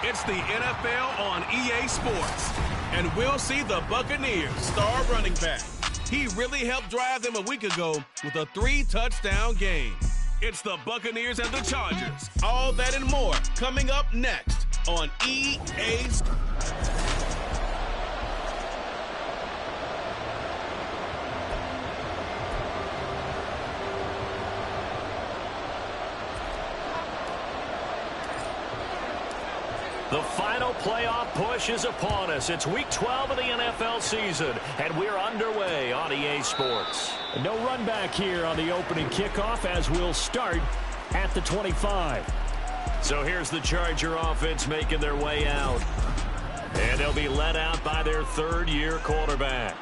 It's the NFL on EA Sports. And we'll see the Buccaneers star running back. He really helped drive them a week ago with a 3-touchdown game. It's the Buccaneers and the Chargers. All that and more coming up next on EA Sports. The final playoff push is upon us. It's Week 12 of the NFL season, and we're underway on EA Sports. No run back here on the opening kickoff as we'll start at the 25. So here's the Charger offense making their way out. And they'll be led out by their third-year quarterback.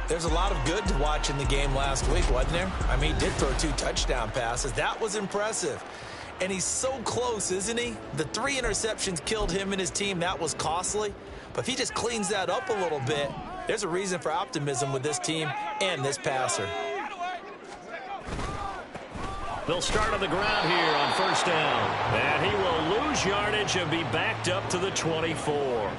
There's a lot of good to watch in the game last week, wasn't there? I mean, he did throw 2 touchdown passes. That was impressive. And he's so close, isn't he? The 3 interceptions killed him and his team. That was costly. But if he just cleans that up a little bit, there's a reason for optimism with this team and this passer. They'll start on the ground here on first down. And he will lose yardage and be backed up to the 24.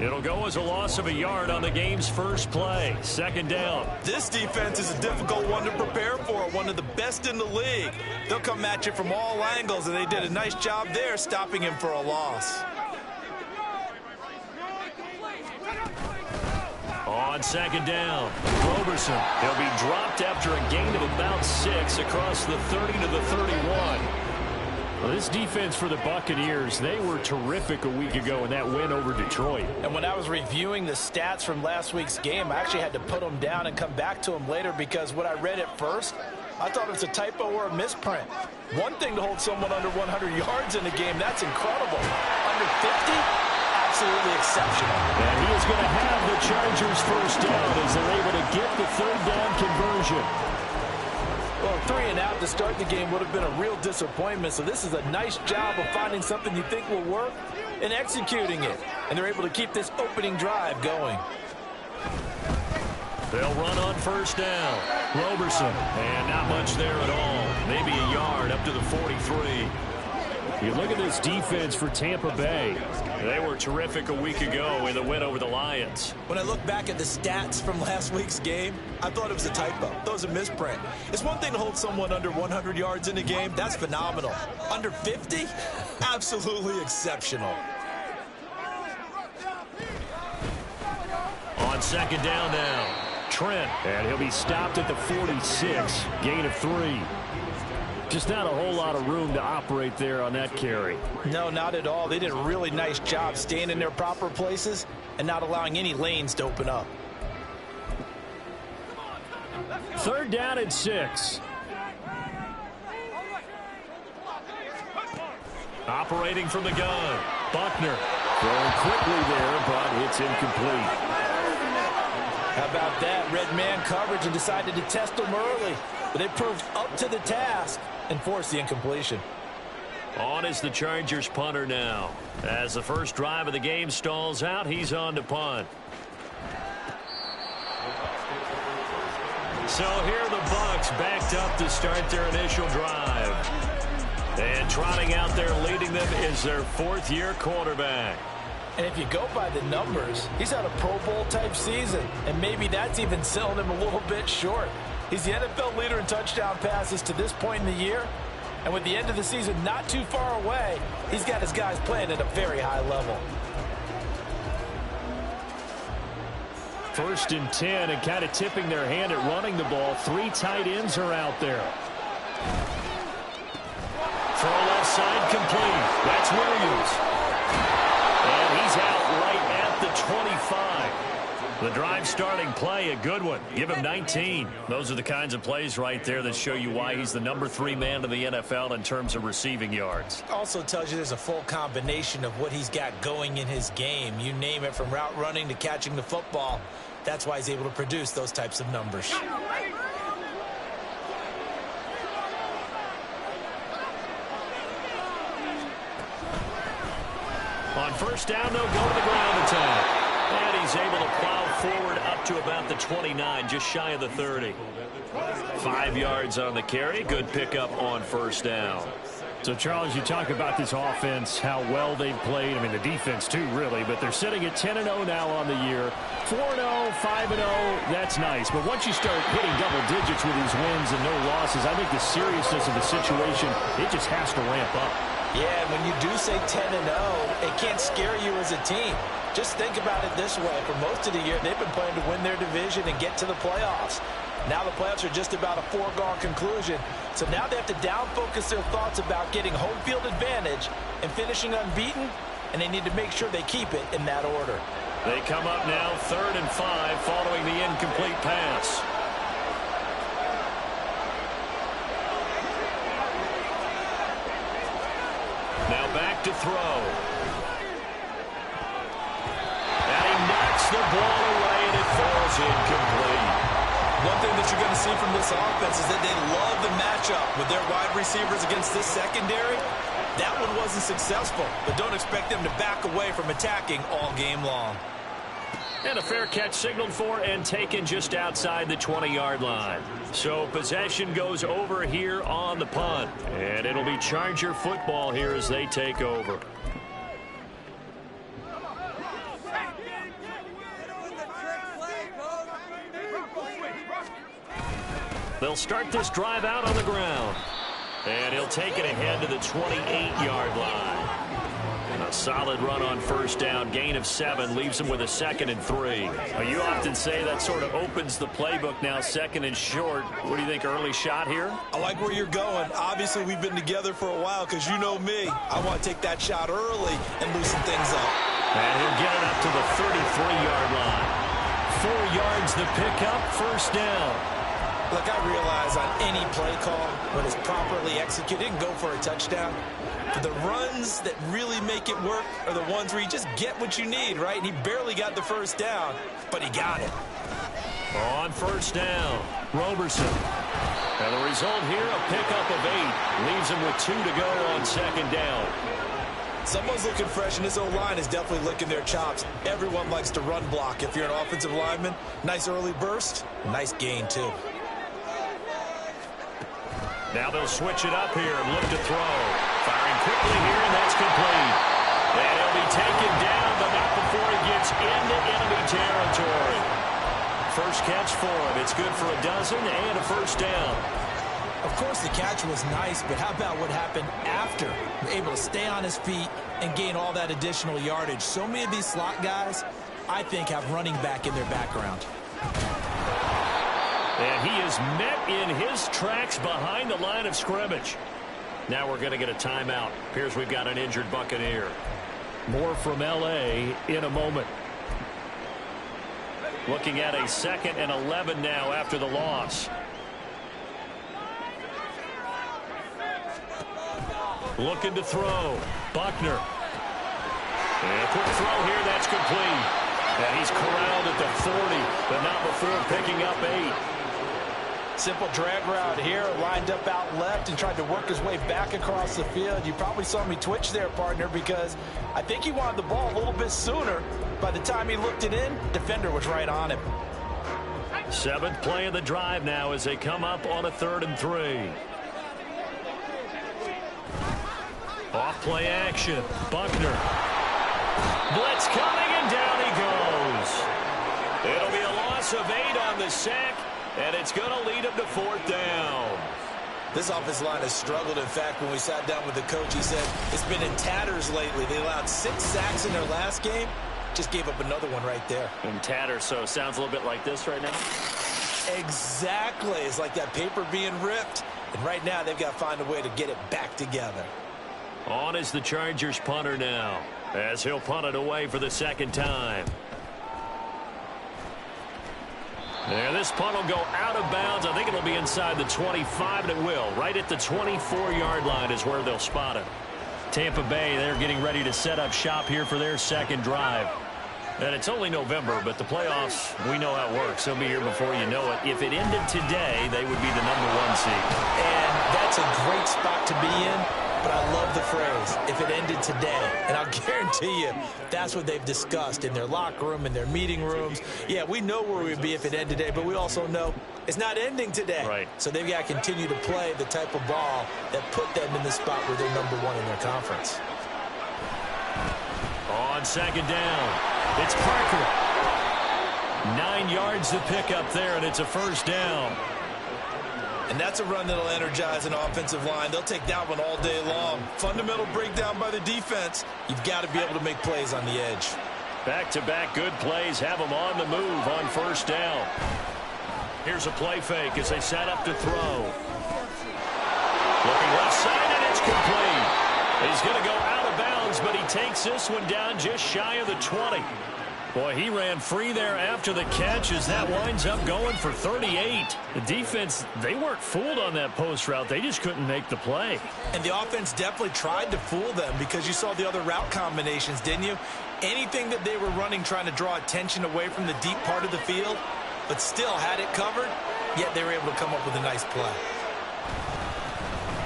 It'll go as a loss of a yard on the game's first play. Second down. This defense is a difficult one to prepare for, one of the best in the league. They'll come at you from all angles, and they did a nice job there stopping him for a loss. On second down, Roberson. He'll be dropped after a gain of about 6 across the 30 to the 31. Well, this defense for the Buccaneers, they were terrific a week ago in that win over Detroit. And when I was reviewing the stats from last week's game, I actually had to put them down and come back to them later because when I read it first, I thought it was a typo or a misprint. One thing to hold someone under 100 yards in a game, that's incredible. Under 50? Absolutely exceptional. And he is going to have the Chargers first down as they're able to get the third down conversion. Well, 3 and out to start the game would have been a real disappointment, so this is a nice job of finding something you think will work and executing it. And they're able to keep this opening drive going. They'll run on first down. Roberson, and not much there at all. Maybe a yard up to the 43. You look at this defense for Tampa Bay. They were terrific a week ago in the win over the Lions. When I look back at the stats from last week's game, I thought it was a typo. That was a misprint. It's one thing to hold someone under 100 yards in a game. That's phenomenal. Under 50? Absolutely exceptional. On second down now, Trent. And he'll be stopped at the 46. Gain of 3. Just not a whole lot of room to operate there on that carry. No, not at all. They did a really nice job staying in their proper places and not allowing any lanes to open up. Third down and 6. Operating from the gun, Buckner. Throwing quickly there, but it's incomplete. How about that? Red man coverage and decided to test them early. But they proved up to the task and forced the incompletion. On is the Chargers punter now. As the first drive of the game stalls out, he's on to punt. So here are the Bucs backed up to start their initial drive. And trotting out there leading them is their 4th-year quarterback. And if you go by the numbers, he's had a Pro Bowl-type season. And maybe that's even selling him a little bit short. He's the NFL leader in touchdown passes to this point in the year. And with the end of the season not too far away, he's got his guys playing at a very high level. 1st and 10 and kind of tipping their hand at running the ball. 3 tight ends are out there. Throw left side complete. That's Williams. And he's out right at the 25. The drive starting play, a good one. Give him 19. Those are the kinds of plays right there that show you why he's the number 3 man in the NFL in terms of receiving yards. Also tells you there's a full combination of what he's got going in his game. You name it, from route running to catching the football. That's why he's able to produce those types of numbers. On first down, they'll go to the ground attack. And he's able to plow forward up to about the 29, just shy of the 30. 5 yards on the carry. Good pickup on first down. So, Charles, you talk about this offense, how well they've played. I mean, the defense, too, really. But they're sitting at 10-0 now on the year. 4-0, 5-0, that's nice. But once you start hitting double digits with these wins and no losses, I think the seriousness of the situation, it just has to ramp up. Yeah, and when you do say 10-0, it can't scare you as a team. Just think about it this way. For most of the year, they've been playing to win their division and get to the playoffs. Now the playoffs are just about a foregone conclusion. So now they have to down-focus their thoughts about getting home field advantage and finishing unbeaten, and they need to make sure they keep it in that order. They come up now 3rd and 5 following the incomplete pass. Now back to throw. And he knocks the ball away, and it falls incomplete. One thing that you're going to see from this offense is that they love the matchup with their wide receivers against this secondary. That one wasn't successful, but don't expect them to back away from attacking all game long. And a fair catch signaled for and taken just outside the 20-yard line. So possession goes over here on the punt. And it'll be Charger football here as they take over. They'll start this drive out on the ground. And he'll take it ahead to the 28-yard line. A solid run on first down. Gain of 7 leaves him with a 2nd and 3. Well, you often say that sort of opens the playbook now, 2nd and short. What do you think, early shot here? I like where you're going. Obviously, we've been together for a while because you know me. I want to take that shot early and loosen things up. And he'll get it up to the 33-yard line. 4 yards the pickup, first down. Look, I realize on any play call, when it's properly executed, it can go for a touchdown. But the runs that really make it work are the ones where you just get what you need, right? And he barely got the first down, but he got it. On first down, Roberson. And the result here, a pickup of 8. Leaves him with 2 to go on second down. Someone's looking fresh, and this O-line is definitely licking their chops. Everyone likes to run block. If you're an offensive lineman, nice early burst, nice gain, too. Now they'll switch it up here and look to throw. Firing quickly here, and that's complete. And he'll be taken down, but not before he gets into enemy territory. First catch for him. It's good for a dozen and a first down. Of course, the catch was nice, but how about what happened after? Able to stay on his feet and gain all that additional yardage. So many of these slot guys, I think, have running back in their background. And he is met in his tracks behind the line of scrimmage. Now we're going to get a timeout. Appears we've got an injured Buccaneer. More from L.A. in a moment. Looking at a 2nd and 11 now after the loss. Looking to throw. Buckner. And a quick throw here. That's complete. And he's corralled at the 40, but not before picking up 8. Simple drag route here, lined up out left and tried to work his way back across the field. You probably saw me twitch there, partner, because I think he wanted the ball a little bit sooner. By the time he looked it in, defender was right on him. 7th play of the drive now as they come up on a 3rd and 3. Off play action. Buckner. Blitz coming, and down he goes. It'll be a loss of 8 on the sack, and it's going to lead him to 4th down. This offensive line has struggled. In fact, when we sat down with the coach, he said it's been in tatters lately. They allowed 6 sacks in their last game. Just gave up another one right there. In tatters, so it sounds a little bit like this right now. Exactly. It's like that paper being ripped. And right now, they've got to find a way to get it back together. On is the Chargers punter now, as he'll punt it away for the 2nd time. There, this punt will go out of bounds. I think it'll be inside the 25, and it will. Right at the 24-yard line is where they'll spot it. Tampa Bay, they're getting ready to set up shop here for their 2nd drive. And it's only November, but the playoffs, we know how it works. They'll be here before you know it. If it ended today, they would be the #1 seed. And that's a great spot to be in. but I love the phrase, if it ended today. And I'll guarantee you that's what they've discussed in their locker room, in their meeting rooms. Yeah, we know where we'd be if it ended today, but we also know it's not ending today. Right. So they've got to continue to play the type of ball that put them in the spot where they're number one in their conference. On second down, it's Parker. 9 yards to pick up there, and it's a first down. And that's a run that'll energize an offensive line. They'll take that one all day long. Fundamental breakdown by the defense. You've got to be able to make plays on the edge. Back-to-back good plays have them on the move on first down. Here's a play fake as they set up to throw. Looking left side, and it's complete. He's going to go out of bounds, but he takes this one down just shy of the 20. Boy, he ran free there after the catch as that winds up going for 38. The defense, they weren't fooled on that post route. They just couldn't make the play. And the offense definitely tried to fool them because you saw the other route combinations, didn't you? Anything that they were running trying to draw attention away from the deep part of the field, but still had it covered, yet they were able to come up with a nice play.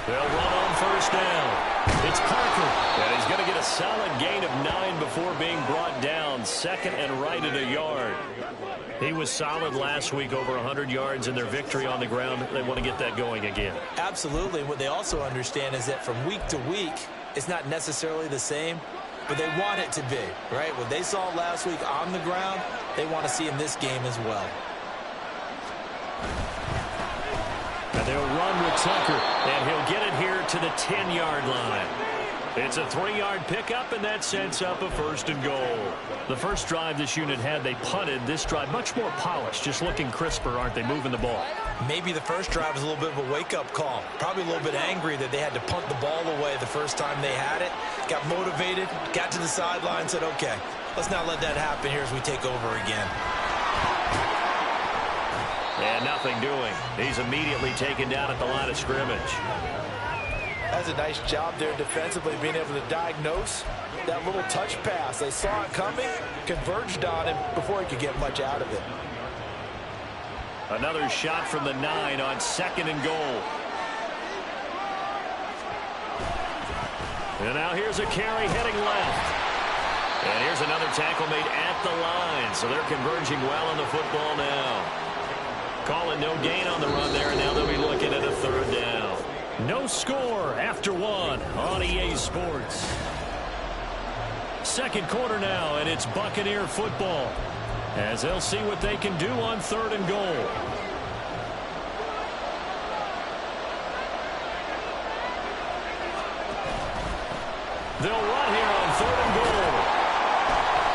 They'll run on first down. It's Parker, and he's going to get a solid gain of 9 before being brought down. Second and right at a yard. He was solid last week, over 100 yards in their victory on the ground. They want to get that going again. Absolutely. And what they also understand is that from week to week, it's not necessarily the same, but they want it to be, right? What they saw last week on the ground, they want to see in this game as well. And they'll run with Tucker, and he'll get it here to the 10-yard line. It's a 3-yard pickup, and that sets up a first and goal. The first drive this unit had, they punted. This drive, much more polished, just looking crisper, aren't they, moving the ball? Maybe the first drive was a little bit of a wake-up call. Probably a little bit angry that they had to punt the ball away the first time they had it. Got motivated, got to the sideline, said, okay, let's not let that happen here as we take over again. And nothing doing. He's immediately taken down at the line of scrimmage. That's a nice job there defensively, being able to diagnose that little touch pass. They saw it coming, converged on him before he could get much out of it. Another shot from the 9 on second and goal. And now here's a carry heading left. And here's another tackle made at the line. So they're converging well on the football now. Calling no gain on the run there, and now they'll be looking at a third down. No score after 1 on EA Sports. Second quarter now, and it's Buccaneer football as they'll see what they can do on third and goal. They'll run here on third and goal.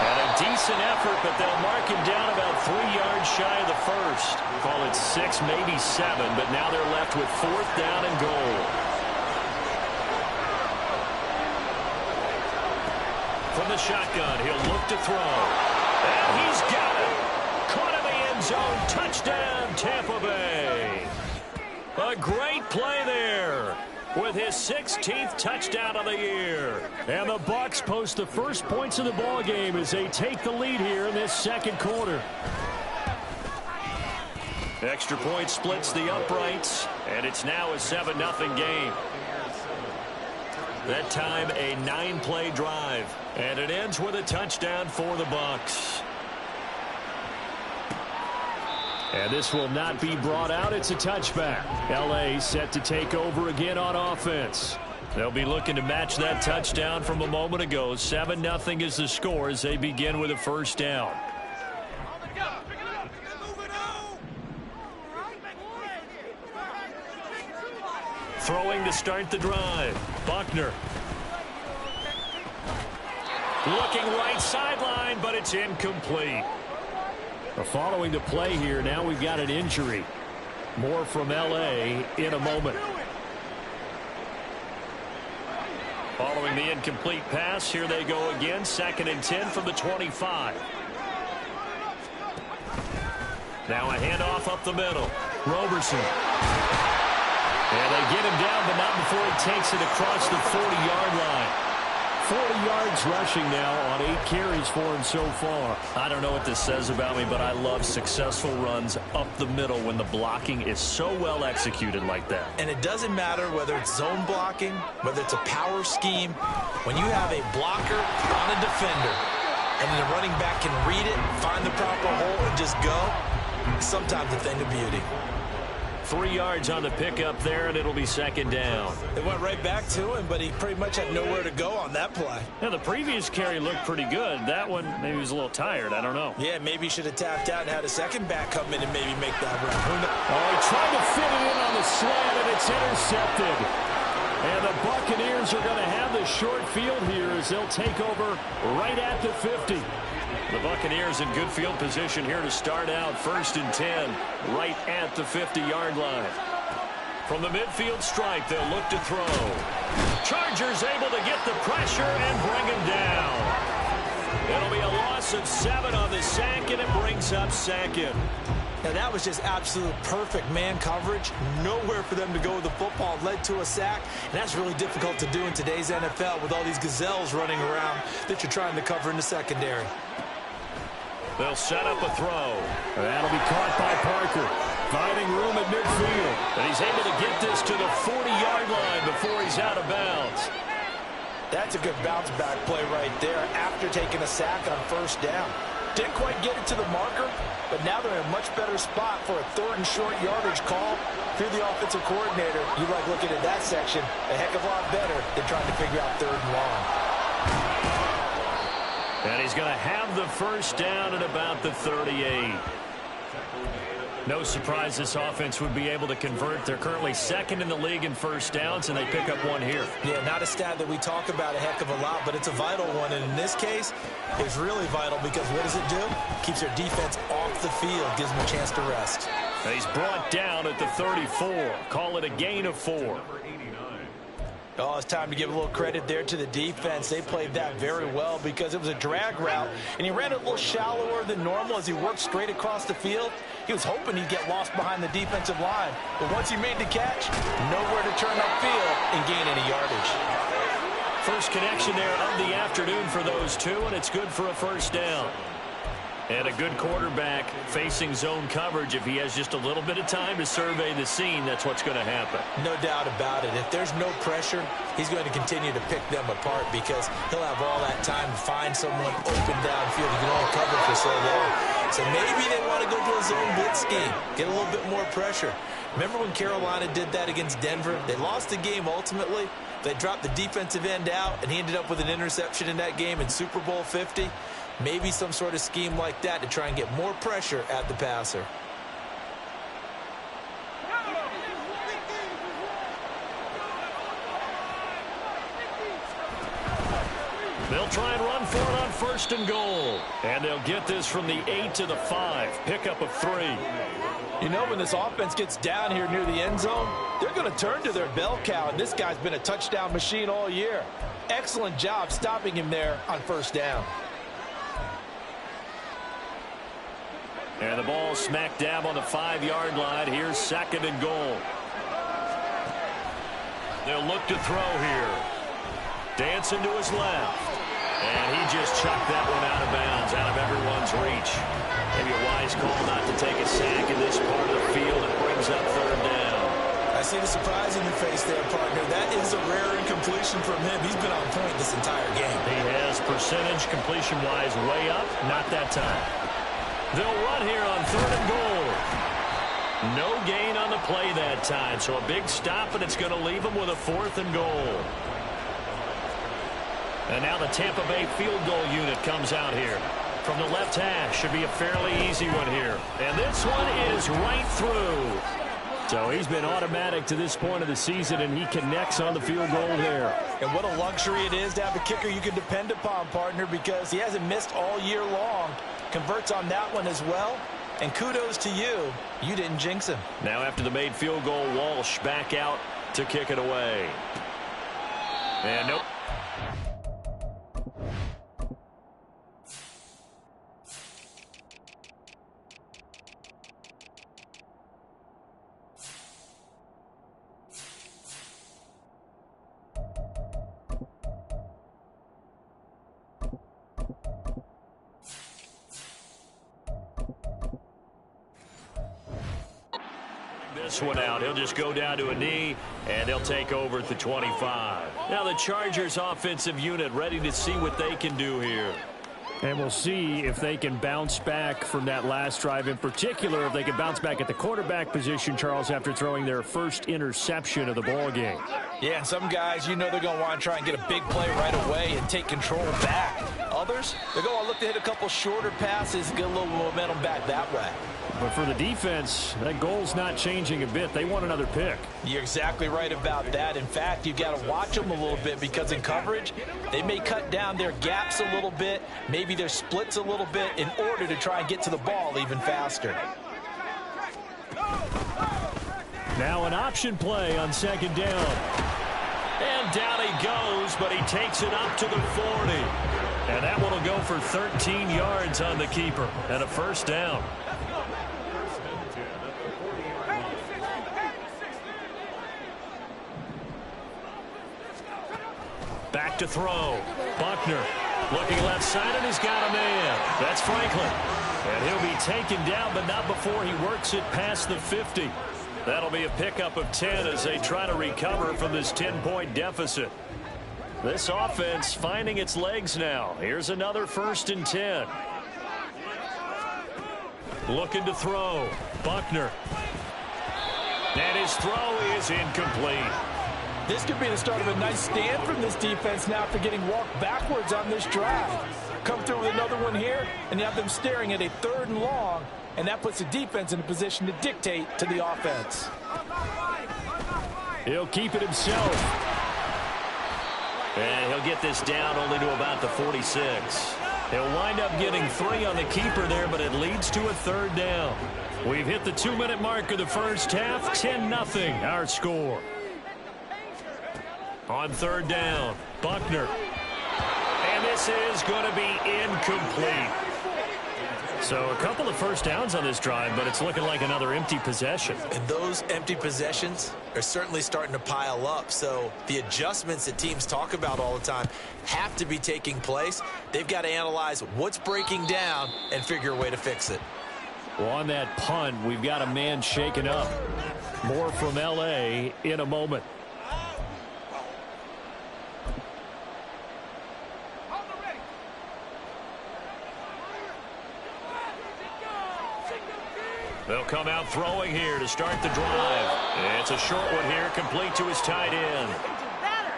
And a decent effort, but they'll mark him down about 3 yards shy of the first. Call it 6, maybe 7, but now they're left with 4th down and goal. From the shotgun, he'll look to throw. And he's got it. Caught in the end zone. Touchdown, Tampa Bay. A great play there with his 16th touchdown of the year. And the Bucs post the first points of the ball game as they take the lead here in this second quarter. Extra point splits the uprights, and it's now a 7-0 game. That time a 9-play drive, and it ends with a touchdown for the Bucs. And this will not be brought out. It's a touchback. L.A. set to take over again on offense. They'll be looking to match that touchdown from a moment ago. 7-0 is the score as they begin with a first down. Throwing to start the drive. Buckner. Looking right sideline, but it's incomplete. Following the play here, now we've got an injury. More from L.A. in a moment. Following the incomplete pass, here they go again. 2nd and 10 from the 25. Now a handoff up the middle. Roberson. And they get him down, but not before he takes it across the 40-yard line. 40 yards rushing now on 8 carries for him so far. I don't know what this says about me, but I love successful runs up the middle when the blocking is so well executed like that. And it doesn't matter whether it's zone blocking, whether it's a power scheme. When you have a blocker on a defender and the running back can read it, find the proper hole, and just go, sometimes a thing of beauty. 3 yards on the pickup there, and it'll be second down. It went right back to him, but he pretty much had nowhere to go on that play. Now, the previous carry looked pretty good. That one, maybe he was a little tired. I don't know. Yeah, maybe he should have tapped out and had a second back come in and maybe make that run. Oh, he tried to fit it in on the slant, and it's intercepted. And the Buccaneers are going to have the short field here as they'll take over right at the 50. The Buccaneers in good field position here to start out. 1st and 10, right at the 50-yard line. From the midfield stripe, they'll look to throw. Chargers able to get the pressure and bring him down. It'll be a loss of 7 on the sack, and it brings up 2nd. Now, that was just absolute perfect man coverage. Nowhere for them to go with the football. Led to a sack, and that's really difficult to do in today's NFL with all these gazelles running around that you're trying to cover in the secondary. They'll set up a throw. That'll be caught by Parker. Finding room at midfield. And he's able to get this to the 40-yard line before he's out of bounds. That's a good bounce back play right there after taking a sack on 1st down. Didn't quite get it to the marker, but now they're in a much better spot for a 3rd and short yardage call. If you're the offensive coordinator, you like looking at that section a heck of a lot better than trying to figure out 3rd and long. And he's going to have the 1st down at about the 38. No surprise this offense would be able to convert. They're currently 2nd in the league in 1st downs, and they pick up 1 here. Yeah, not a stat that we talk about a heck of a lot, but it's a vital one. And in this case, it's really vital because what does it do? Keeps their defense off the field, gives them a chance to rest. And he's brought down at the 34. Call it a gain of 4. Oh, it's time to give a little credit there to the defense. They played that very well because it was a drag route, and he ran it a little shallower than normal as he worked straight across the field. He was hoping he'd get lost behind the defensive line, but once he made the catch, nowhere to turn upfield and gain any yardage. First connection there of the afternoon for those two, and it's good for a 1st down. And a good quarterback facing zone coverage. If he has just a little bit of time to survey the scene, that's what's going to happen. No doubt about it. If there's no pressure, he's going to continue to pick them apart because he'll have all that time to find someone open downfield. He can only cover for so long. So maybe they want to go to a zone blitz scheme, get a little bit more pressure. Remember when Carolina did that against Denver? They lost the game ultimately. They dropped the defensive end out, and he ended up with an interception in that game in Super Bowl 50. Maybe some sort of scheme like that to try and get more pressure at the passer. They'll try and run for it on 1st and goal. And they'll get this from the 8 to the 5. Pickup of 3. You know, when this offense gets down here near the end zone, they're going to turn to their bell cow, and this guy's been a touchdown machine all year. Excellent job stopping him there on 1st down. And the ball smack dab on the 5-yard line. Here's 2nd and goal. They'll look to throw here. Dancing to his left. And he just chucked that one out of bounds, out of everyone's reach. Maybe a wise call not to take a sack in this part of the field. It brings up 3rd down. I see the surprise in your face there, partner. That is a rare incompletion from him. He's been on point this entire game. He has percentage completion-wise way up. Not that time. They'll run here on 3rd and goal. No gain on the play that time, so a big stop, and it's going to leave them with a 4th and goal. And now the Tampa Bay field goal unit comes out here. From the left hash, should be a fairly easy one here. And this one is right through. So he's been automatic to this point of the season, and he connects on the field goal there. And what a luxury it is to have a kicker you can depend upon, partner, because he hasn't missed all year long. Converts on that one as well. And kudos to you. You didn't jinx him. Now after the made field goal, Walsh back out to kick it away. And nope. this one out. He'll just go down to a knee, and they'll take over at the 25. Now the Chargers offensive unit ready to see what they can do here. And we'll see if they can bounce back from that last drive. In particular, if they can bounce back at the quarterback position, Charles, after throwing their first interception of the ball game. Yeah, and some guys, they're going to want to try and get a big play right away and take control back. Others, they're going to look to hit a couple shorter passes, get a little momentum back that way. But for the defense, that goal's not changing a bit. They want another pick. You're exactly right about that. In fact, you've got to watch them a little bit because in coverage, they may cut down their gaps a little bit, maybe their splits a little bit in order to try and get to the ball even faster. Now an option play on second down. And down he goes, but he takes it up to the 40. And that one will go for 13 yards on the keeper and a first down. Back to throw. Buckner looking left side, and he's got a man. That's Franklin. And he'll be taken down, but not before he works it past the 50. That'll be a pickup of 10 as they try to recover from this 10-point deficit. This offense finding its legs now. Here's another 1st and 10. Looking to throw. Buckner. And his throw is incomplete. This could be the start of a nice stand from this defense now after getting walked backwards on this drive. Come through with another one here, and you have them staring at a 3rd and long, and that puts the defense in a position to dictate to the offense. He'll keep it himself. And he'll get this down only to about the 46. He'll wind up getting 3 on the keeper there, but it leads to a 3rd down. We've hit the 2-minute mark of the first half. 10-0 our score. On 3rd down, Buckner. And this is going to be incomplete. So a couple of first downs on this drive, but it's looking like another empty possession. And those empty possessions are certainly starting to pile up. So the adjustments that teams talk about all the time have to be taking place. They've got to analyze what's breaking down and figure a way to fix it. Well, on that punt, we've got a man shaken up. More from L.A. in a moment. They'll come out throwing here to start the drive. It's a short one here, complete to his tight end.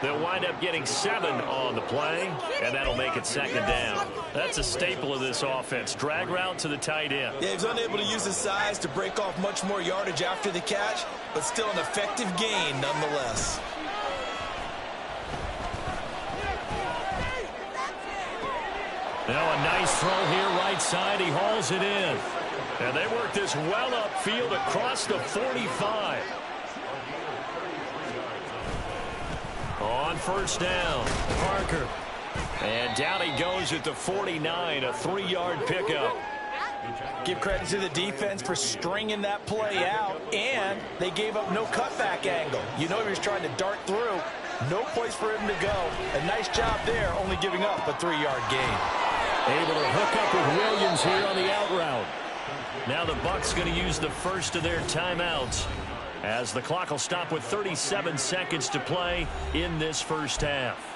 They'll wind up getting 7 on the play, and that'll make it 2nd down. That's a staple of this offense. Drag route to the tight end. Yeah, he's unable to use his size to break off much more yardage after the catch, but still an effective gain nonetheless. Now a nice throw here right side. He hauls it in. And they work this well upfield across the 45. On 1st down, Parker. And down he goes at the 49, a 3-yard pickup. Give credit to the defense for stringing that play out, and they gave up no cutback angle. You know he was trying to dart through. No place for him to go. A nice job there, only giving up a 3-yard gain. Able to hook up with Williams here on the out route. Now the Bucs going to use the first of their timeouts as the clock will stop with 37 seconds to play in this first half.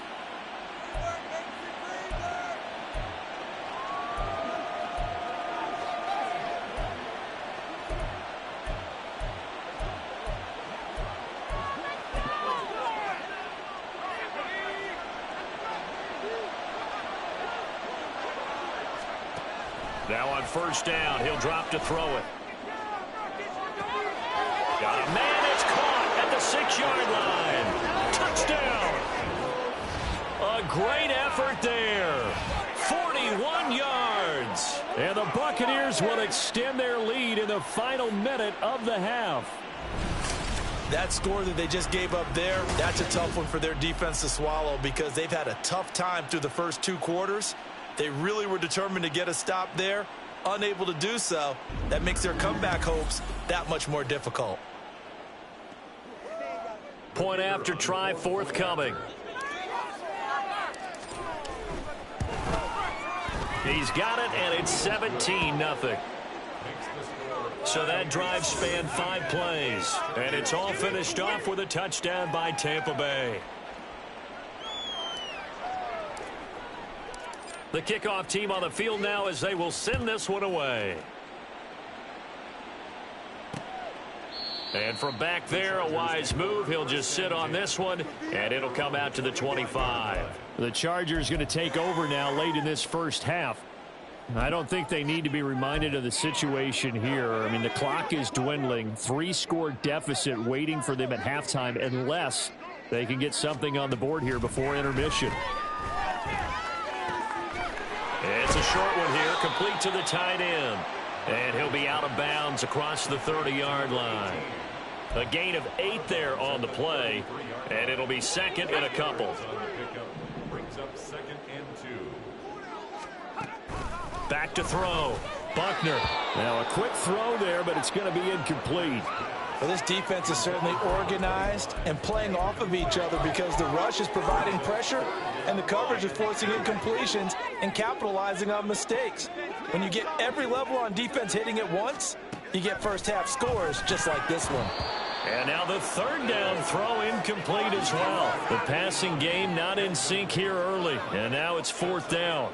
Now on 1st down, he'll drop to throw it. Got a man, it's caught at the 6-yard line. Touchdown. A great effort there. 41 yards. And the Buccaneers will extend their lead in the final minute of the half. That score that they just gave up there, that's a tough one for their defense to swallow because they've had a tough time through the first 2 quarters. They really were determined to get a stop there. Unable to do so. That makes their comeback hopes that much more difficult. Point after try forthcoming. He's got it, and it's 17-0. So that drive spanned 5 plays. And it's all finished off with a touchdown by Tampa Bay. The kickoff team on the field now as they will send this one away. And from back there, a wise move. He'll just sit on this one, and it'll come out to the 25. The Chargers going to take over now late in this first half. I don't think they need to be reminded of the situation here. I mean, the clock is dwindling. 3-score deficit waiting for them at halftime unless they can get something on the board here before intermission. It's a short one here, complete to the tight end. And he'll be out of bounds across the 30-yard line. A gain of 8 there on the play, and it'll be second and a couple. Back to throw. Buckner. Now a quick throw there, but it's going to be incomplete. Well, this defense is certainly organized and playing off of each other because the rush is providing pressure and the coverage is forcing incompletions and capitalizing on mistakes. When you get every level on defense hitting at once, you get first half scores just like this one. And now the third down throw incomplete as well. The passing game not in sync here early. And now it's 4th down.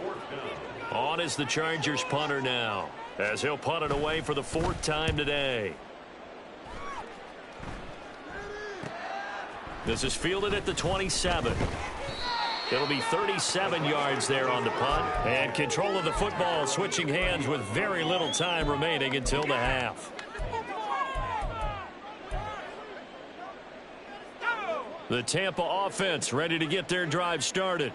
On is the Chargers punter now, as he'll punt it away for the 4th time today. This is fielded at the 27. It'll be 37 yards there on the punt. And control of the football switching hands with very little time remaining until the half. The Tampa offense ready to get their drive started.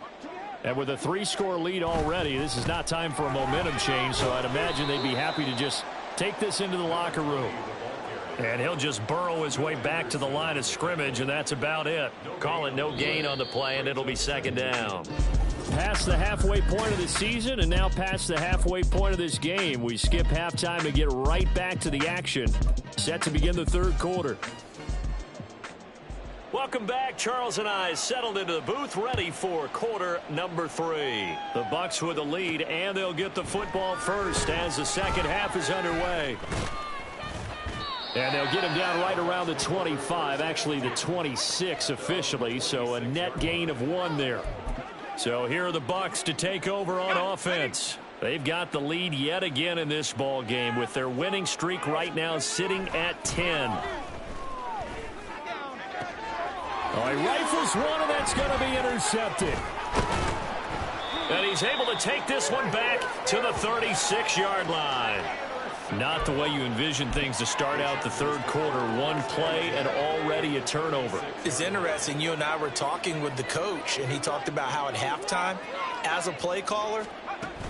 And with a 3-score lead already, this is not time for a momentum change, so I'd imagine they'd be happy to just take this into the locker room. And he'll just burrow his way back to the line of scrimmage, and that's about it. Call it no gain on the play, and it'll be 2nd down. Past the halfway point of the season, and now past the halfway point of this game. We skip halftime and get right back to the action. Set to begin the 3rd quarter. Welcome back. Charles and I settled into the booth, ready for quarter number 3. The Bucs with the lead, and they'll get the football first as the second half is underway. And they'll get him down right around the 25, actually the 26 officially, so a net gain of 1 there. So here are the Bucs to take over on offense. They've got the lead yet again in this ball game with their winning streak right now sitting at 10. Oh, he rifles one, and that's going to be intercepted. And he's able to take this one back to the 36-yard line. Not the way you envision things to start out the 3rd quarter. 1 play and already a turnover. It's interesting. You and I were talking with the coach, and he talked about how at halftime, as a play caller,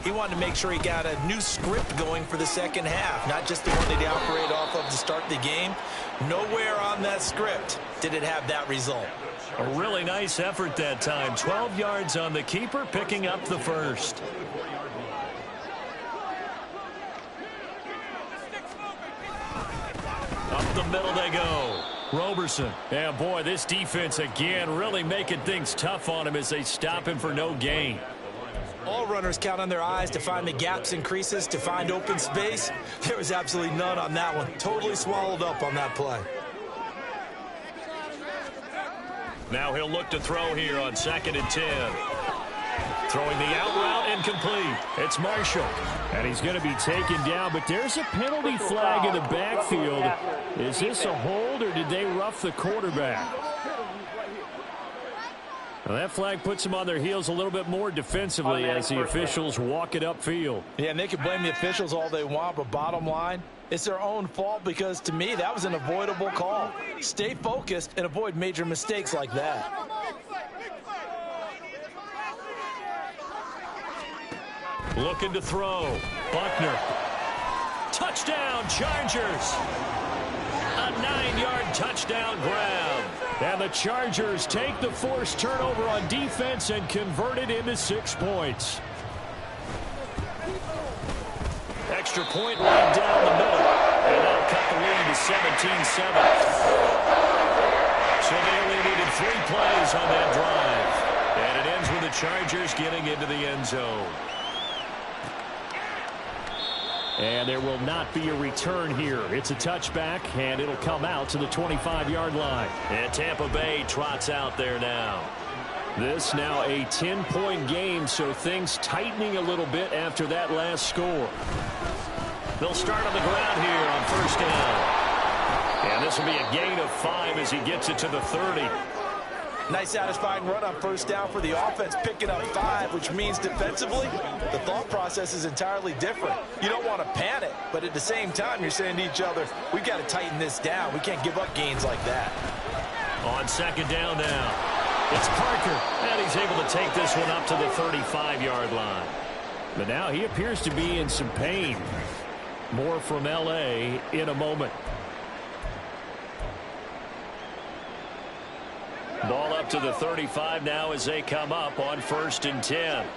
he wanted to make sure he got a new script going for the second half, not just the one that he operated off of to start the game. Nowhere on that script did it have that result. A really nice effort that time. 12 yards on the keeper, picking up the first. Up the middle they go. Roberson. Yeah, boy, this defense again really making things tough on him as they stop him for no gain. All runners count on their eyes to find the gaps and creases, to find open space. There was absolutely none on that one. Totally swallowed up on that play. Now he'll look to throw here on 2nd and 10. Throwing the out route incomplete. It's Marshall. And he's going to be taken down, but there's a penalty flag in the backfield. Is this a hold, or did they rough the quarterback? Well, that flag puts them on their heels a little bit more defensively as the officials walk it upfield. Yeah, and they can blame the officials all they want, but bottom line, it's their own fault because, to me, that was an avoidable call. Stay focused and avoid major mistakes like that. Looking to throw. Buckner. Touchdown, Chargers. A 9-yard touchdown grab. And the Chargers take the forced turnover on defense and convert it into 6 points. Extra point right down the middle. And that'll cut the lead to 17-7. So they only needed 3 plays on that drive. And it ends with the Chargers getting into the end zone. And there will not be a return here. It's a touchback, and it'll come out to the 25-yard line. And Tampa Bay trots out there now. This now a 10-point game, so things tightening a little bit after that last score. They'll start on the ground here on first down. And this will be a gain of 5 as he gets it to the 30. Nice satisfying run on first down for the offense, picking up 5, which means defensively, the thought process is entirely different. You don't want to panic, but at the same time, you're saying to each other, we've got to tighten this down. We can't give up gains like that. On second down now, it's Parker, and he's able to take this one up to the 35-yard line. But now he appears to be in some pain. More from L.A. in a moment. Ball up to the 35 now as they come up on 1st and 10.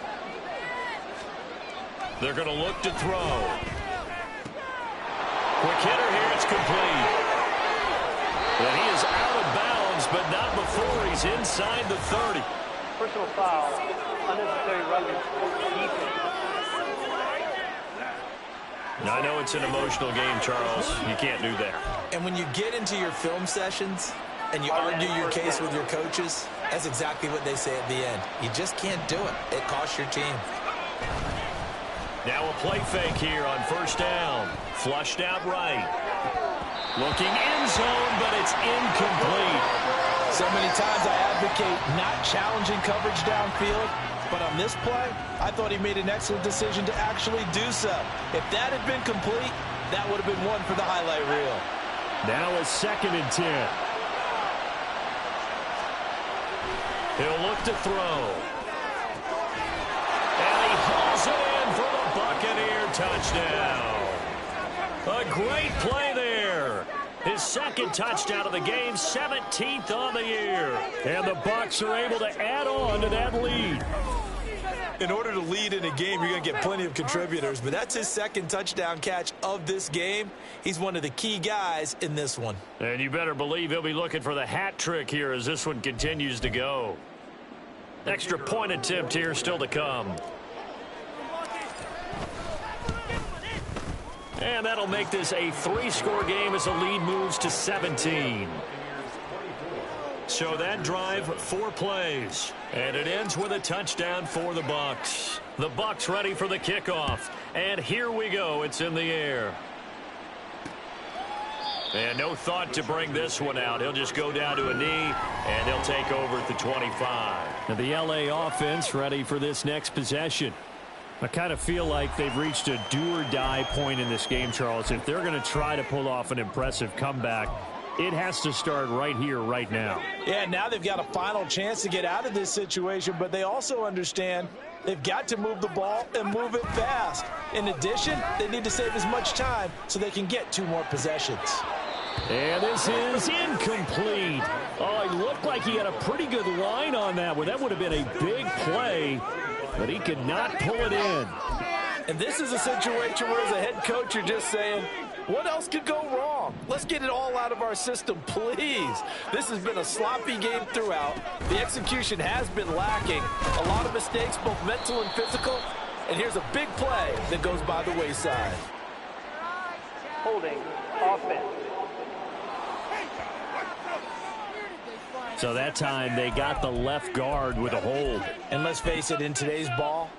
They're going to look to throw. Quick hitter here, it's complete. And he is out of bounds, but not before he's inside the 30. Personal foul, unnecessary running, defense. I know it's an emotional game, Charles. You can't do that. And when you get into your film sessions and you argue your case with your coaches, that's exactly what they say at the end. You just can't do it. It costs your team. Now a play fake here on first down. Flushed out right. Looking end zone, but it's incomplete. So many times I advocate not challenging coverage downfield, but on this play, I thought he made an excellent decision to actually do so. If that had been complete, that would have been one for the highlight reel. Now a 2nd and 10. He'll look to throw. And he hauls it in for the Buccaneer touchdown. A great play there. His 2nd touchdown of the game, 17th on the year. And the Bucs are able to add on to that lead. In order to lead in a game, you're going to get plenty of contributors, but that's his 2nd touchdown catch of this game. He's one of the key guys in this one. And you better believe he'll be looking for the hat trick here as this one continues to go. Extra point attempt here still to come. And that'll make this a 3-score game as the lead moves to 17. So that drive, 4 plays. And it ends with a touchdown for the Bucs. The Bucs ready for the kickoff. And here we go. It's in the air. And no thought to bring this one out. He'll just go down to a knee, and they'll take over at the 25. Now the L.A. offense ready for this next possession. I kind of feel like they've reached a do-or-die point in this game, Charles. If they're going to try to pull off an impressive comeback, it has to start right here, right now. Yeah, now they've got a final chance to get out of this situation, but they also understand they've got to move the ball and move it fast. In addition, they need to save as much time so they can get 2 more possessions. And this is incomplete. Oh, it looked like he had a pretty good line on that one. That would have been a big play, but he could not pull it in. And this is a situation where as a head coach, you're just saying, what else could go wrong? Let's get it all out of our system, please. This has been a sloppy game throughout. The execution has been lacking. A lot of mistakes, both mental and physical. And here's a big play that goes by the wayside. Holding, offense. So that time they got the left guard with a hold. And let's face it, in today's ball,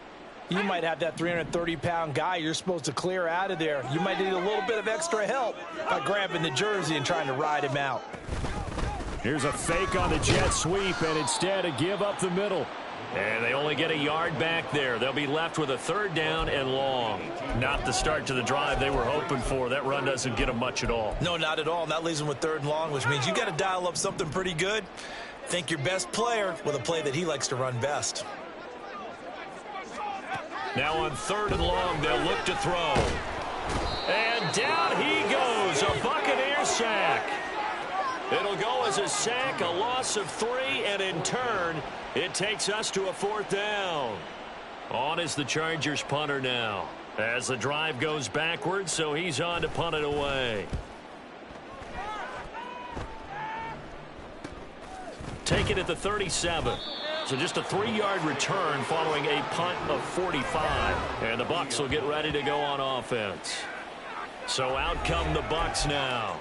you might have that 330-pound guy you're supposed to clear out of there. You might need a little bit of extra help by grabbing the jersey and trying to ride him out. Here's a fake on the jet sweep, and instead a give up the middle. And they only get a yard back there. They'll be left with a 3rd down and long. Not the start to the drive they were hoping for. That run doesn't get them much at all. No, not at all. And that leaves them with 3rd and long, which means you got to dial up something pretty good. Think your best player with a play that he likes to run best. Now on 3rd and long, they'll look to throw. And down he goes. A Buccaneer sack. It'll go as a sack, a loss of 3, and in turn, it takes us to a 4th down. On is the Chargers punter now. As the drive goes backwards, so he's on to punt it away. Take it at the 37. So just a 3-yard return following a punt of 45. And the Bucs will get ready to go on offense. So out come the Bucs now.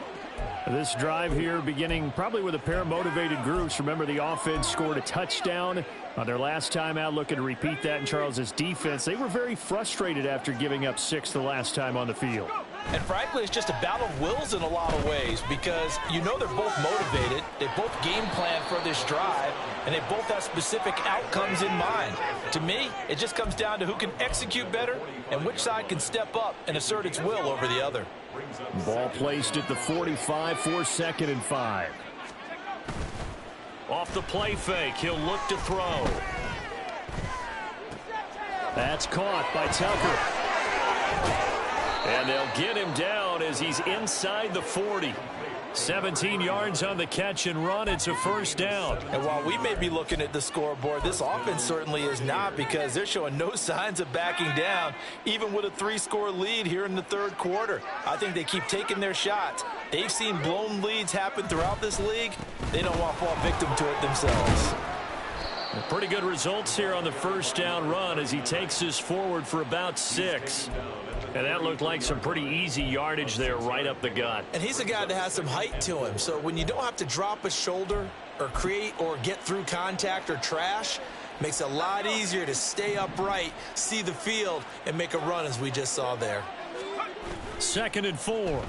This drive here beginning probably with a pair of motivated groups. Remember, the offense scored a touchdown on their last time out. Looking to repeat that in Charles's defense. They were very frustrated after giving up 6 the last time on the field. And frankly, it's just a battle of wills in a lot of ways because you know they're both motivated. They both game plan for this drive, and they both have specific outcomes in mind. To me, it just comes down to who can execute better and which side can step up and assert its will over the other. Ball placed at the 45 for 2nd and 5. Off the play fake, he'll look to throw. That's caught by Tucker. And they'll get him down as he's inside the 40. 17 yards on the catch and run. It's a first down. And while we may be looking at the scoreboard, this offense certainly is not because they're showing no signs of backing down, even with a 3-score lead here in the third quarter. I think they keep taking their shots. They've seen blown leads happen throughout this league. They don't want to fall victim to it themselves. Pretty good results here on the first down run as he takes this forward for about 6. And that looked like some pretty easy yardage there right up the gut. And he's a guy that has some height to him. So when you don't have to drop a shoulder or create or get through contact or trash, makes it a lot easier to stay upright, see the field, and make a run as we just saw there. 2nd and 4.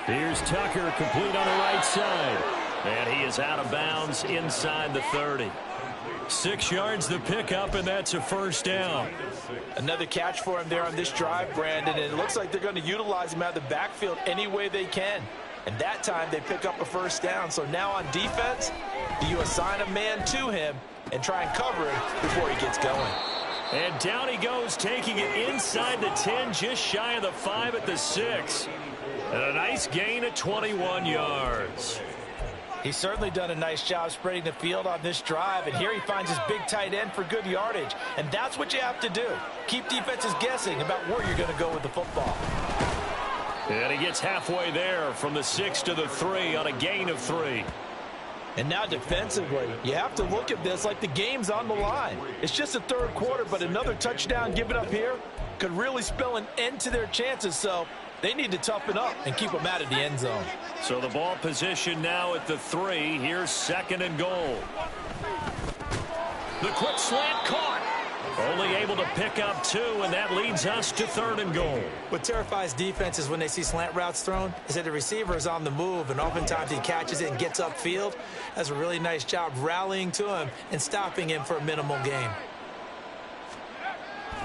Here's Tucker, complete on the right side. And he is out of bounds inside the 30. 6 yards the pickup, and that's a first down. Another catch for him there on this drive, Brandon, and it looks like they're going to utilize him out of the backfield any way they can. And that time they pick up a first down. So now on defense, do you assign a man to him and try and cover him before he gets going? And down he goes, taking it inside the 10, just shy of the 5 at the 6. And a nice gain of 21 yards. He's certainly done a nice job spreading the field on this drive, and here he finds his big tight end for good yardage. And that's what you have to do. Keep defenses guessing about where you're going to go with the football. And he gets halfway there from the 6 to the 3 on a gain of 3. And now defensively, you have to look at this like the game's on the line. It's just the third quarter, but another touchdown given up here could really spell an end to their chances. So they need to toughen up and keep them out of the end zone. So the ball position now at the 3. Here's 2nd and goal. The quick slant caught. Only able to pick up 2, and that leads us to 3rd and goal. What terrifies defenses when they see slant routes thrown is that the receiver is on the move, and oftentimes he catches it and gets upfield. That's a really nice job rallying to him and stopping him for a minimal gain.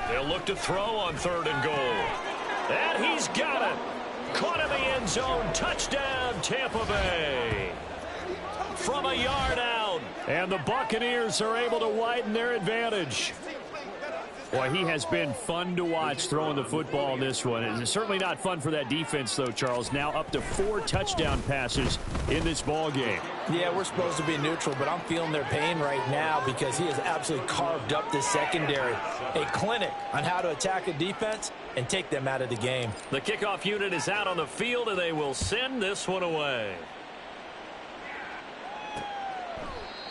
They'll look to throw on 3rd and goal. And he's got it. Caught in the end zone. Touchdown, Tampa Bay. From a yard out. And the Buccaneers are able to widen their advantage. Boy, he has been fun to watch throwing the football in this one. It's certainly not fun for that defense, though, Charles. Now up to 4 touchdown passes in this ball game. Yeah, we're supposed to be neutral, but I'm feeling their pain right now because he has absolutely carved up this secondary. A clinic on how to attack a defense and take them out of the game. The kickoff unit is out on the field, and they will send this one away.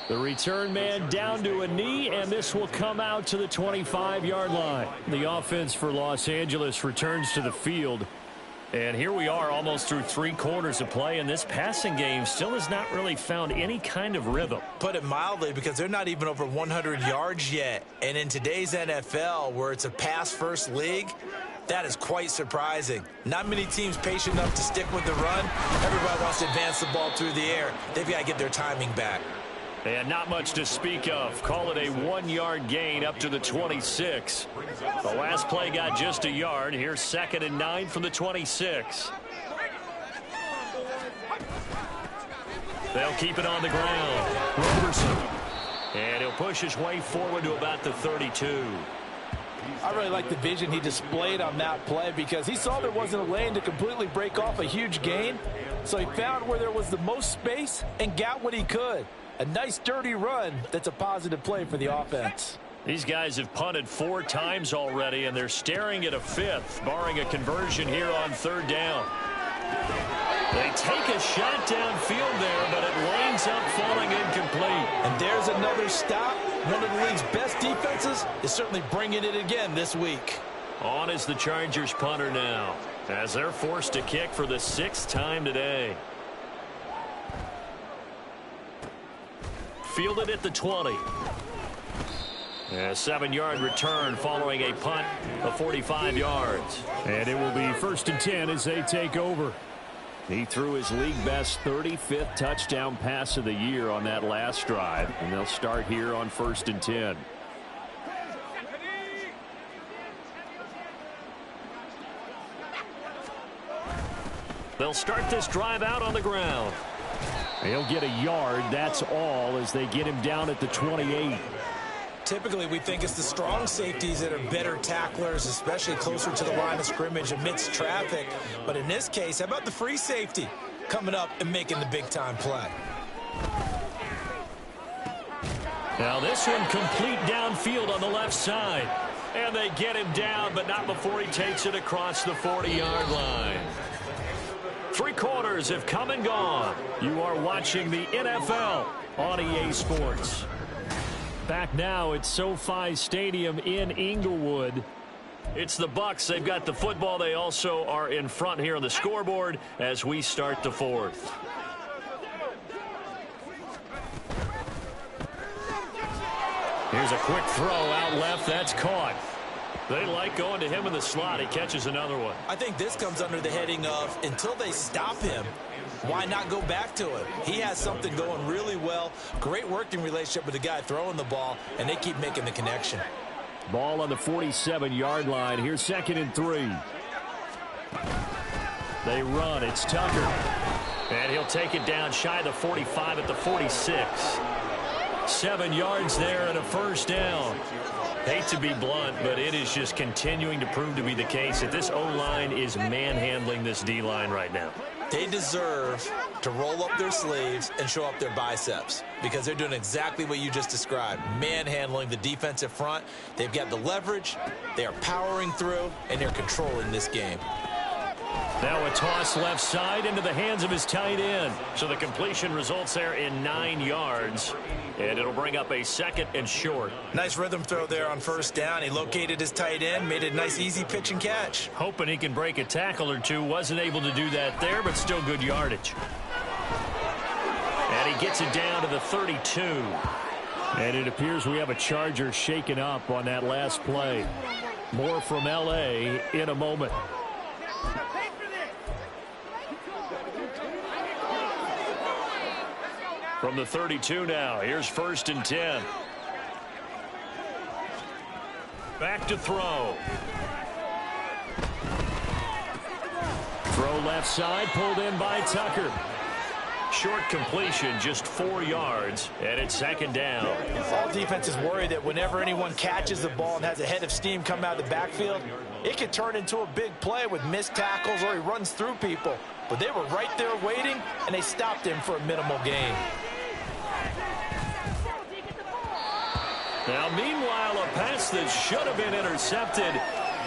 The return man down to a knee, and this will come out to the 25-yard line. The offense for Los Angeles returns to the field. And here we are almost through 3 quarters of play, and this passing game still has not really found any kind of rhythm. Put it mildly, because they're not even over 100 yards yet. And in today's NFL, where it's a pass-first league, that is quite surprising. Not many teams patient enough to stick with the run. Everybody wants to advance the ball through the air. They've got to get their timing back. And not much to speak of. Call it a 1-yard gain up to the 26. The last play got just a yard. Here's 2nd and 9 from the 26. They'll keep it on the ground. Roberson. And he'll push his way forward to about the 32. I really like the vision he displayed on that play because he saw there wasn't a lane to completely break off a huge gain. So he found where there was the most space and got what he could. A nice dirty run that's a positive play for the offense. These guys have punted 4 times already, and they're staring at a 5th, barring a conversion here on 3rd down. They take a shot downfield there, but it winds up falling incomplete. And there's another stop. One of the league's best defenses is certainly bringing it again this week. On is the Chargers punter now, as they're forced to kick for the 6th time today. Fielded at the 20. A 7-yard return following a punt of 45 yards. And it will be 1st and 10 as they take over. He threw his league-best 35th touchdown pass of the year on that last drive. And they'll start here on 1st and 10. They'll start this drive out on the ground. He'll get a yard, that's all, as they get him down at the 28. Typically, we think it's the strong safeties that are better tacklers, especially closer to the line of scrimmage amidst traffic. But in this case, how about the free safety coming up and making the big-time play? Now this one complete downfield on the left side. And they get him down, but not before he takes it across the 40-yard line. 3 quarters have come and gone. You are watching the NFL on EA Sports. Back now at SoFi Stadium in Inglewood. It's the Bucs. They've got the football. They also are in front here on the scoreboard as we start the 4th. Here's a quick throw out left. That's caught. They like going to him in the slot. He catches another one. I think this comes under the heading of until they stop him, why not go back to him? He has something going really well. Great working relationship with the guy throwing the ball, and they keep making the connection. Ball on the 47-yard line. Here's 2nd and 3. They run. It's Tucker. And he'll take it down shy of the 45 at the 46. 7 yards there and a 1st down. Hate to be blunt, but it is just continuing to prove to be the case that this O-line is manhandling this D-line right now. They deserve to roll up their sleeves and show up their biceps because they're doing exactly what you just described, manhandling the defensive front. They've got the leverage, they are powering through, and they're controlling this game. Now a toss left side into the hands of his tight end. So the completion results there in 9 yards. And it'll bring up a 2nd and short. Nice rhythm throw there on 1st down. He located his tight end, made it a nice easy pitch and catch. Hoping he can break a tackle or two. Wasn't able to do that there, but still good yardage. And he gets it down to the 32. And it appears we have a Charger shaken up on that last play. More from L.A. in a moment. From the 32 now, here's 1st and 10. Back to throw. Throw left side, pulled in by Tucker. Short completion, just 4 yards, and it's 2nd down. All defenses worry that whenever anyone catches the ball and has a head of steam come out of the backfield, it could turn into a big play with missed tackles or he runs through people. But they were right there waiting, and they stopped him for a minimal gain. Now, meanwhile, a pass that should have been intercepted,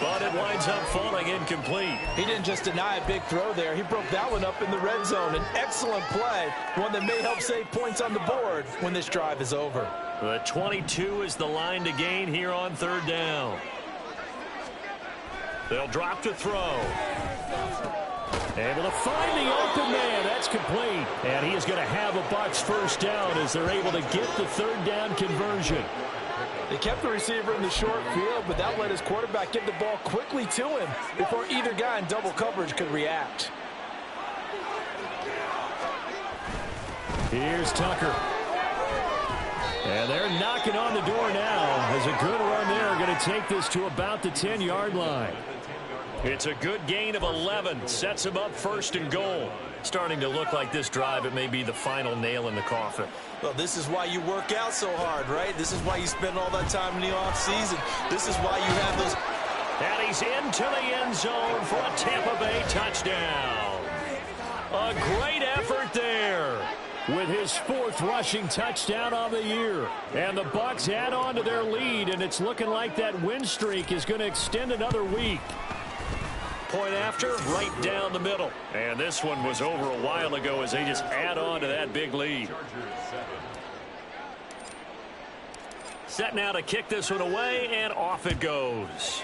but it winds up falling incomplete. He didn't just deny a big throw there. He broke that one up in the red zone. An excellent play, one that may help save points on the board when this drive is over. The 22 is the line to gain here on 3rd down. They'll drop to throw. Able to find the open man. That's complete. And he is going to have a Bucs 1st down as they're able to get the 3rd down conversion. They kept the receiver in the short field, but that let his quarterback get the ball quickly to him before either guy in double coverage could react. Here's Tucker. And they're knocking on the door now. As a good run there, going to take this to about the 10-yard line. It's a good gain of 11. Sets him up 1st and goal. Starting to look like this drive, it may be the final nail in the coffin. Well, this is why you work out so hard, right? This is why you spend all that time in the offseason. This is why you have those. And he's into the end zone for a Tampa Bay touchdown. A great effort there. With his 4th rushing touchdown on the year. And the Bucs add on to their lead, and it's looking like that win streak is going to extend another week. point after, right down the middle. And this one was over a while ago as they just add on to that big lead. Set now to kick this one away, and off it goes.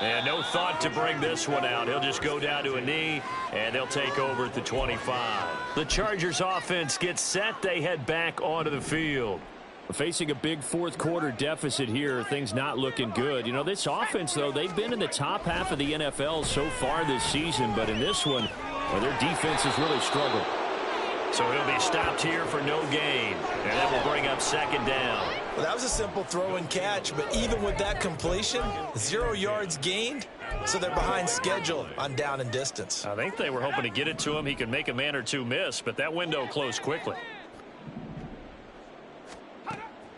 And no thought to bring this one out. He'll just go down to a knee, and they'll take over at the 25. The Chargers offense gets set. They head back onto the field. Facing a big fourth quarter deficit here, things not looking good. You know, this offense, though, they've been in the top half of the NFL so far this season, but in this one, well, their defense has really struggled. So he'll be stopped here for no gain, and that will bring up second down. Well, that was a simple throw and catch, but even with that completion, 0 yards gained, so they're behind schedule on down and distance. I think they were hoping to get it to him. He could make a man or two miss, but that window closed quickly.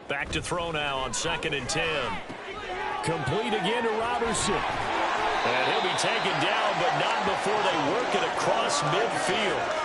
Back to throw now on 2nd and 10. Complete again to Robertson. And he'll be taken down, but not before they work it across midfield.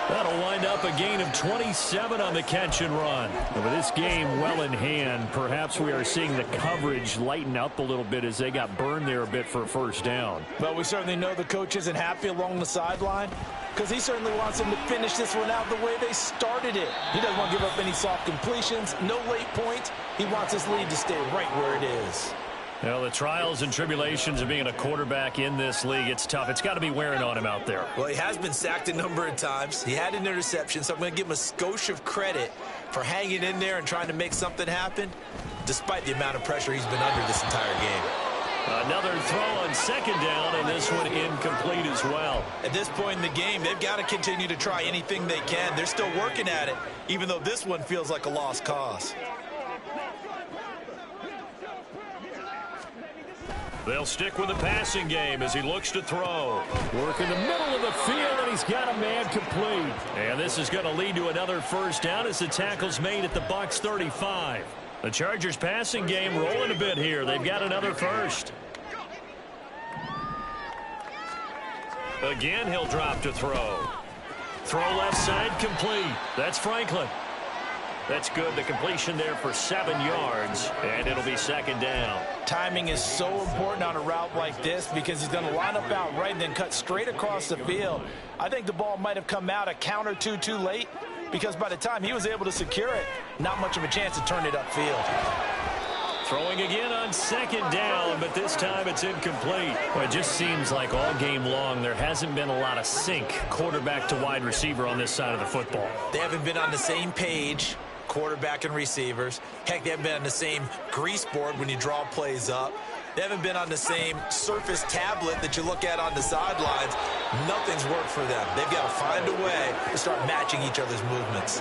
That'll wind up a gain of 27 on the catch and run. And with this game well in hand, perhaps we are seeing the coverage lighten up a little bit as they got burned there a bit for a first down. But we certainly know the coach isn't happy along the sideline because he certainly wants them to finish this one out the way they started it. He doesn't want to give up any soft completions, no late points. He wants his lead to stay right where it is. Well, the trials and tribulations of being a quarterback in this league, it's tough. It's got to be wearing on him out there. Well, he has been sacked a number of times. He had an interception, so I'm going to give him a skosh of credit for hanging in there and trying to make something happen, despite the amount of pressure he's been under this entire game. Another throw on 2nd down, and this one incomplete as well. At this point in the game, they've got to continue to try anything they can. They're still working at it, even though this one feels like a lost cause. They'll stick with the passing game as he looks to throw. Work in the middle of the field, and he's got a man complete. And this is going to lead to another first down as the tackle's made at the Bucs 35. The Chargers passing game rolling a bit here. They've got another first. Again, he'll drop to throw. Throw left side complete. That's Franklin. That's good. The completion there for 7 yards, and it'll be 2nd down. Timing is so important on a route like this because he's going to line up out right and then cut straight across the field. I think the ball might have come out a count or two too late because by the time he was able to secure it, not much of a chance to turn it upfield. Throwing again on 2nd down, but this time it's incomplete. Well, it just seems like all game long there hasn't been a lot of sync quarterback to wide receiver on this side of the football. They haven't been on the same page, quarterback and receivers. Heck, they haven't been on the same grease board when you draw plays up. They haven't been on the same Surface tablet that you look at on the sidelines. Nothing's worked for them. They've got to find a way to start matching each other's movements.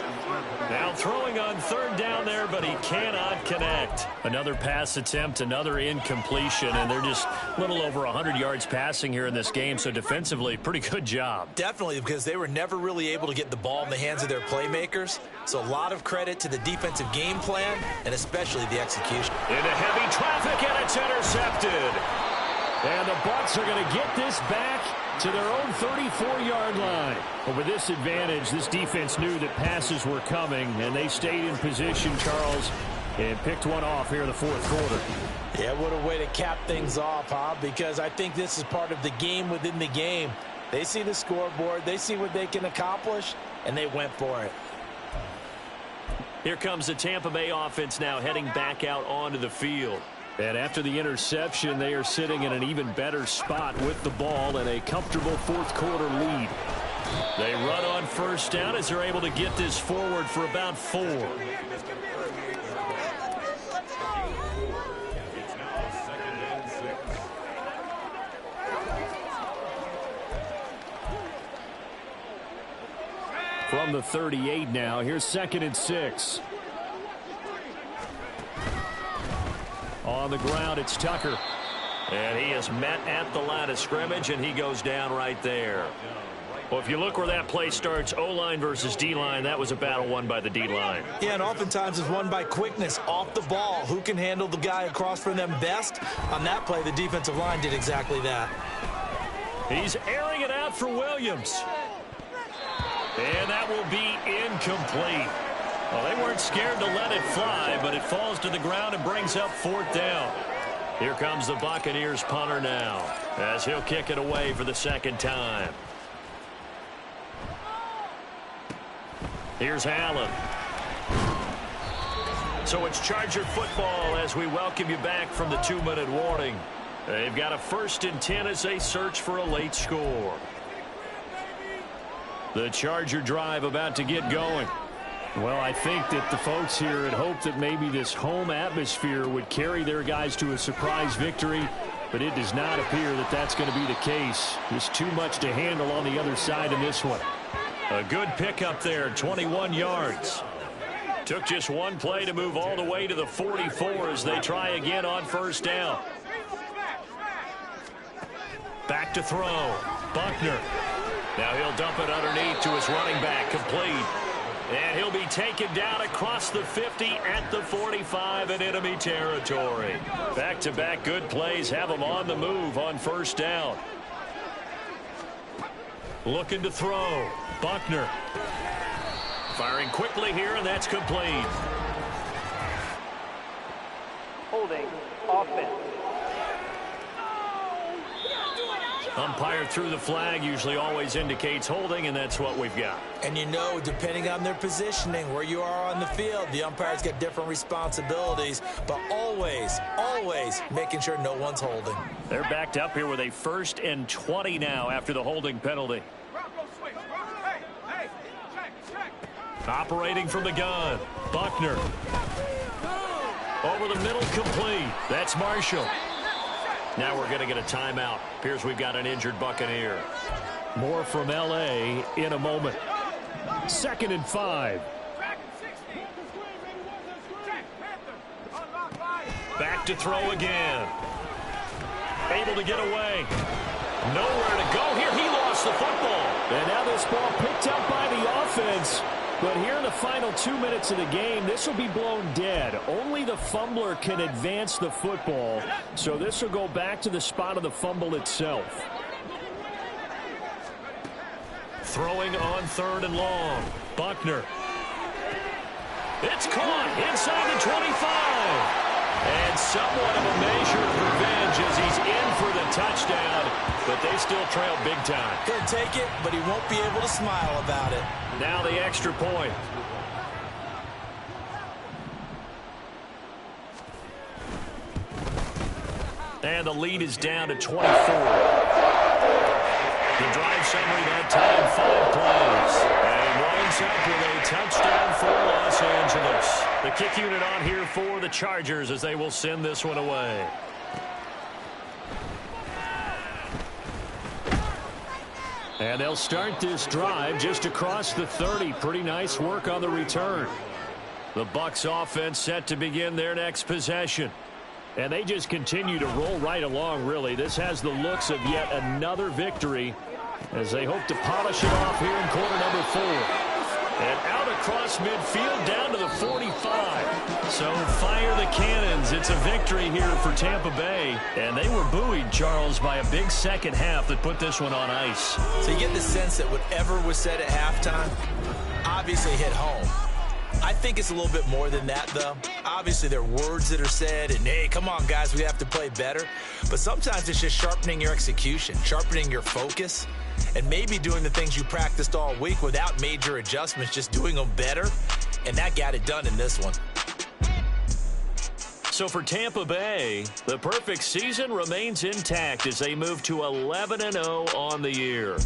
Now throwing on 3rd down there, but he cannot connect. Another pass attempt, another incompletion, and they're just a little over 100 yards passing here in this game, so defensively, pretty good job. Definitely, because they were never really able to get the ball in the hands of their playmakers. So a lot of credit to the defensive game plan, and especially the execution. Into heavy traffic, and it's intercepted. And the Bucs are going to get this back to their own 34-yard line. But with this advantage, this defense knew that passes were coming, and they stayed in position, Charles, and picked one off here in the fourth quarter. Yeah, what a way to cap things off, huh? Because I think this is part of the game within the game. They see the scoreboard, they see what they can accomplish, and they went for it. Here comes the Tampa Bay offense now heading back out onto the field. And after the interception, they are sitting in an even better spot with the ball and a comfortable fourth quarter lead. They run on 1st down as they're able to get this forward for about 4. From the 38 now, here's 2nd and 6. On the ground, it's Tucker. And he is met at the line of scrimmage, and he goes down right there. Well, if you look where that play starts, O-line versus D-line, that was a battle won by the D-line. Yeah, and oftentimes it's won by quickness off the ball. Who can handle the guy across from them best? On that play, the defensive line did exactly that. He's airing it out for Williams. And that will be incomplete. Well, they weren't scared to let it fly, but it falls to the ground and brings up 4th down. Here comes the Buccaneers punter now, as he'll kick it away for the second time. Here's Allen. So it's Charger football as we welcome you back from the 2-minute warning. They've got a 1st and 10 as they search for a late score. The Charger drive about to get going. Well, I think that the folks here had hoped that maybe this home atmosphere would carry their guys to a surprise victory, but it does not appear that that's going to be the case. There's too much to handle on the other side in this one. A good pickup there, 21 yards. Took just one play to move all the way to the 44 as they try again on 1st down. Back to throw. Buckner. Now he'll dump it underneath to his running back, complete. And he'll be taken down across the 50 at the 45 in enemy territory. Back-to-back good plays have him on the move on 1st down. Looking to throw. Buckner. Firing quickly here, and that's complete. Holding offense. Umpire threw the flag, usually always indicates holding, and that's what we've got. And you know, depending on their positioning, where you are on the field, the umpires get different responsibilities, but always, always making sure no one's holding. They're backed up here with a 1st and 20 now after the holding penalty. Operating from the gun, Buckner. Over the middle, complete. That's Marshall. Now we're going to get a timeout. Appears we've got an injured Buccaneer. More from L.A. in a moment. 2nd and 5. Back to throw again. Able to get away. Nowhere to go here. He lost the football. And now this ball picked up by the offense. But here in the final 2 minutes of the game, this will be blown dead. Only the fumbler can advance the football. So this will go back to the spot of the fumble itself. Throwing on 3rd and long. Buckner. It's caught inside the 25. And somewhat of a measure of revenge as he's in for the touchdown. But they still trail big time. He'll take it, but he won't be able to smile about it. Now the extra point. And the lead is down to 24. The drive summary that time, 5 plays. And winds up with a touchdown for Los Angeles. The kick unit on here for the Chargers as they will send this one away. And they'll start this drive just across the 30. Pretty nice work on the return. The Bucs offense set to begin their next possession. And they just continue to roll right along, really. This has the looks of yet another victory as they hope to polish it off here in quarter number 4. And out across midfield down to the 45. So fire the cannons. It's a victory here for Tampa Bay. And they were buoyed, Charles, by a big second half that put this one on ice. So you get the sense that whatever was said at halftime obviously hit home. I think it's a little bit more than that, though. Obviously, there are words that are said, and, hey, come on, guys, we have to play better. But sometimes it's just sharpening your execution, sharpening your focus, and maybe doing the things you practiced all week without major adjustments, just doing them better. And that got it done in this one. So for Tampa Bay, the perfect season remains intact as they move to 11-0 on the year.